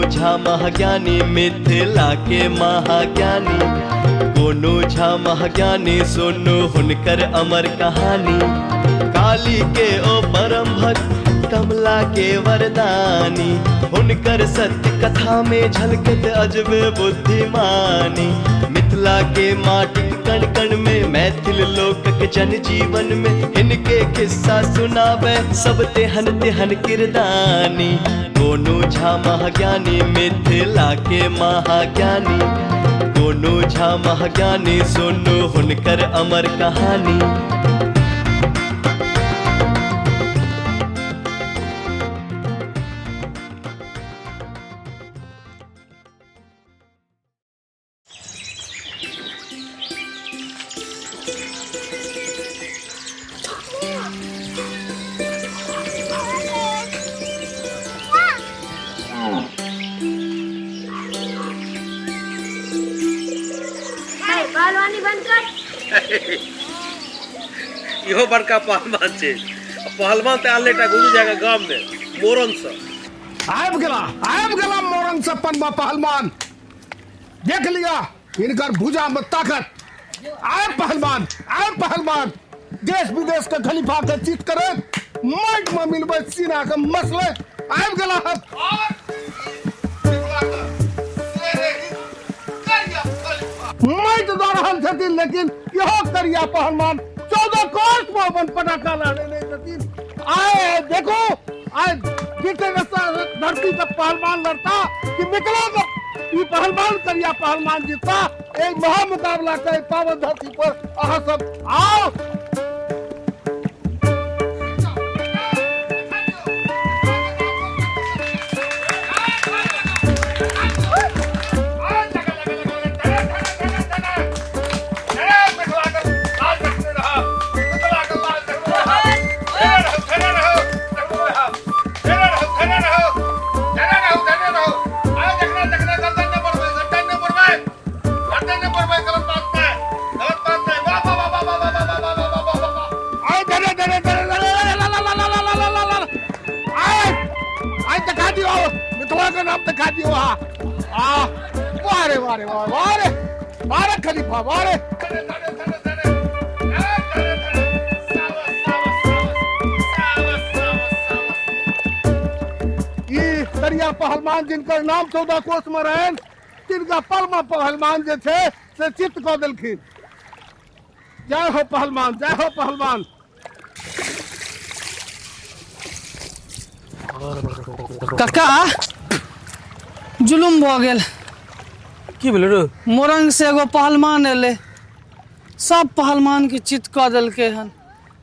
झा महाज्ञानी मिथिला के महाज्ञानी। गोनू झा महाज्ञानी सुनो हुनकर अमर कहानी। काली के ओ परम भक्त कमला के वरदानी। हुनकर सत्य कथा में झलकत अजब बुद्धिमानी। मिथिला के माटी कण कण में मैथिल लोकक जन जीवन में इनके किस्सा सुनावे सब तेहन तेहन किरदानी। गोनू झा महाज्ञानी मिथिला के महाज्ञानी। गोनू झा महाज्ञानी सुनो हुनकर अमर कहानी। इहो बड़का पहलवान छे। पहलवान ते आलेटा गुरु जाएगा गांव में मोरन से आब गेला मोरन से पनवा पहलवान। देख लिया इनकर भुजा में ताकत। आए पहलवान देश विदेश के खलीफा के चीत करे माइक में मिलबे सीना के मसले। आब गेला माइक दऽ रहल छथिन लेकिन इहो करिया पहलवान 14 कोस में अपन पटाखा लड़े छथिन। आए देखो आए कितने धरती पे पहलवान लड़ता कि मिथिला का ये पहलवान करिया पहलवान जीतता। एक महा मुकाबला के पावन धरती पर अहाँ सब आओ। वारे खलीफा वारे ये करिया पहलवान जिनकर नाम 14 कोस में रहे तिनका परमा पहलवान जे छे से चित्त कऽ देलखिन। जय हो पहलवान, जय हो पहलवान। काका जुलुम भऽ गेल। की भेल रे? मोरंग से एगो पहलवान एले सब पहलवान के चित कऽ देलकै हन।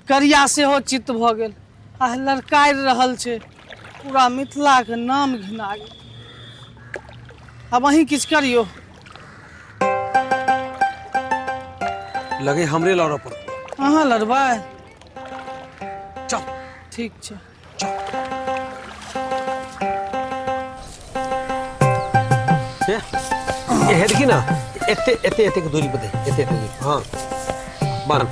करिया सेहो चित भऽ गेल आ लड़काइ रहल छै। पूरा मिथिला के नाम घिना गेल। अब अहीं किछ करियो। लगे हमरे लड़ऽ पड़तै। अहाँ लड़बै? चल ठीक छै। ये है देखी ना एते एते एते की दूरी पे दे एते एते दूरी। हाँ बारह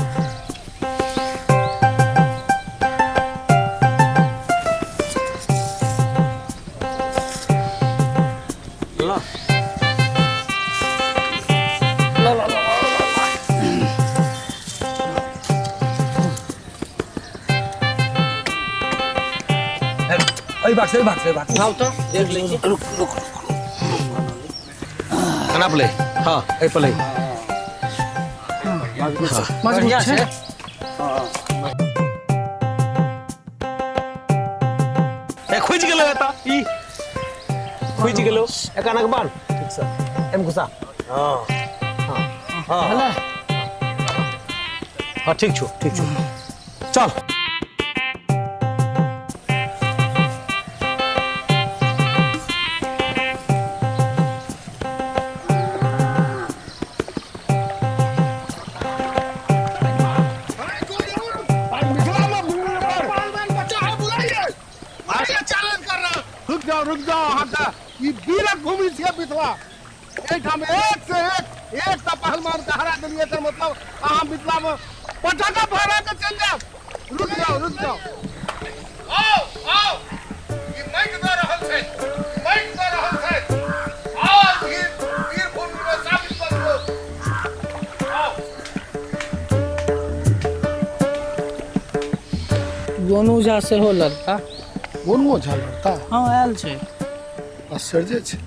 भाग से तो देख लीजिए। रुक खाना प्ले। हाँ ए प्ले। बढ़िया छै। ए खुज गेलो एता ई खुज गेलो एकाना के बार ठीक से एम घुसा। हां हां हला हां ठीक छो चल। रुक जाओ हाँ का ये वीरक भूमि से मिथिला एक हम एक से एक ता पहलवान का हरा दिलिए तर मतलब अहाँ मिथिला में पटाखा फहरा के चल जाओ। रुक जाओ आओ ये माइक दे रहल छै गोनू झा से हो लड़का। गोनू झा लड़ता हाँ आयल छे। आश्चर्य छे।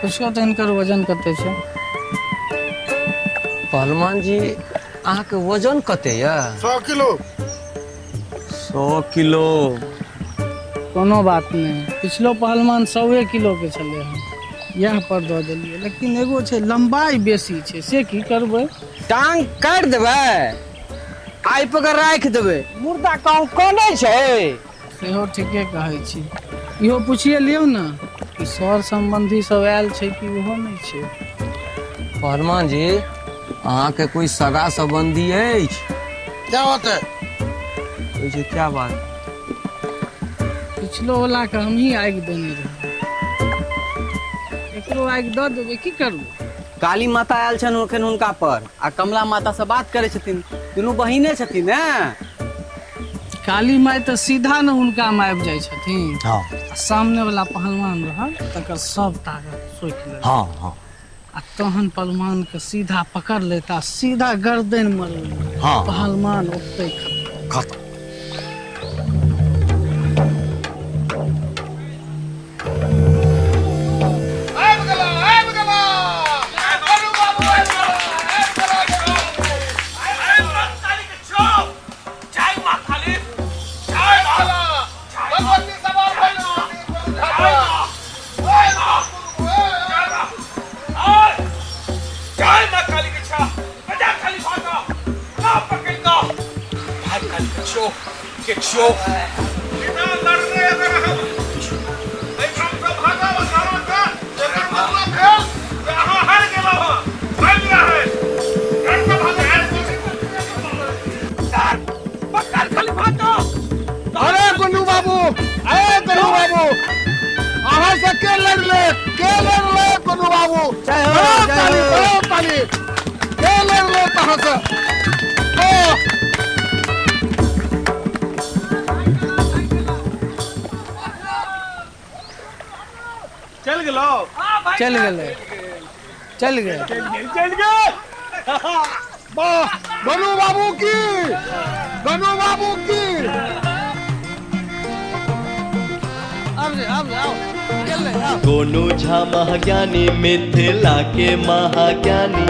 पुछियो तो इनकर वजन कते छे। पहलवान जी अहाँके वजन कते या? 100 किलो। 100 किलो। कोनो बात नहीं, पिछलो पहलवान 100 किलो के चले हैं, यह पर दो दिलिए। लेकिन एगो छे लंबाई बेसी छे, से की करबे? टांग काट देबै, आइ पकड़ राख देबै, मुर्दा काम कोने छै? सेहो ठीके कहै छी। इहो पूछिए लियो ना कि सर संबंधी सब आयल छे कि ओहो नहीं छे। पहलवान जी अहाँके कोई सगा संबंधी अछि? क्या बात है? पूछे क्या बात? पिछलो वाला के हम ही आगि देने रहे, एकरो आगि दऽ देबै, की करबै? काली माता आयल छन ओखन हुनका पर, आ कमला माता से बात करे छथिन, दुनू बहिने छथिन ने। काली माई तो सीधा न उनका में आबि जाइ छथिन। हाँ आ सामने वाला पहलवान रहल तकर सब ताकत सोखि ले। हाँ हाँ आ तहन पहलवान के सीधा पकड़ लेता, सीधा गर्दन मर। हाँ। पहलवान ओतै खत्म। अरे गोनू बाबू, अरे गोनू बाबू, अहाँ से के लड़ ले गोनू बाबू? जय हो, बड़ा जय ताली, हो। बड़ा ताली। के लड़ ले कहाँ से? ओ, चल गए, चल गए। वाह, गोनू बाबू की, गोनू बाबू की। अब आओ, चल ले आओ। गोनू झा महाज्ञानी, मिथिला के महाज्ञानी।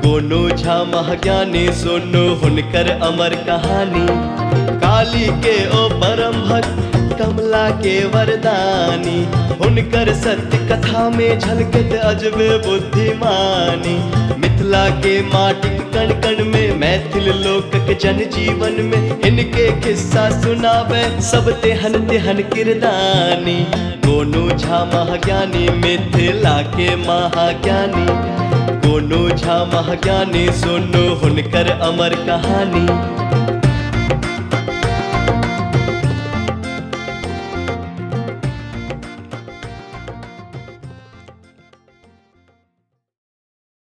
गोनू झा महाज्ञानी, सुनो हुनकर अमर कहानी। काली के ओ परम भक्त, कमला के वरदानी। हुनकर सत्य कथा में झलकत अजबे बुद्धिमानी। मिथिला के माटिक कण कण में, मैथिल लोकक जन जीवन में। इनके किस्सा सुनावे सब तेहन तेहन किरदानी। गोनू झा महाज्ञानी, मिथिला के महाज्ञानी। गोनू झा महाज्ञानी, सुनो हुनकर अमर कहानी।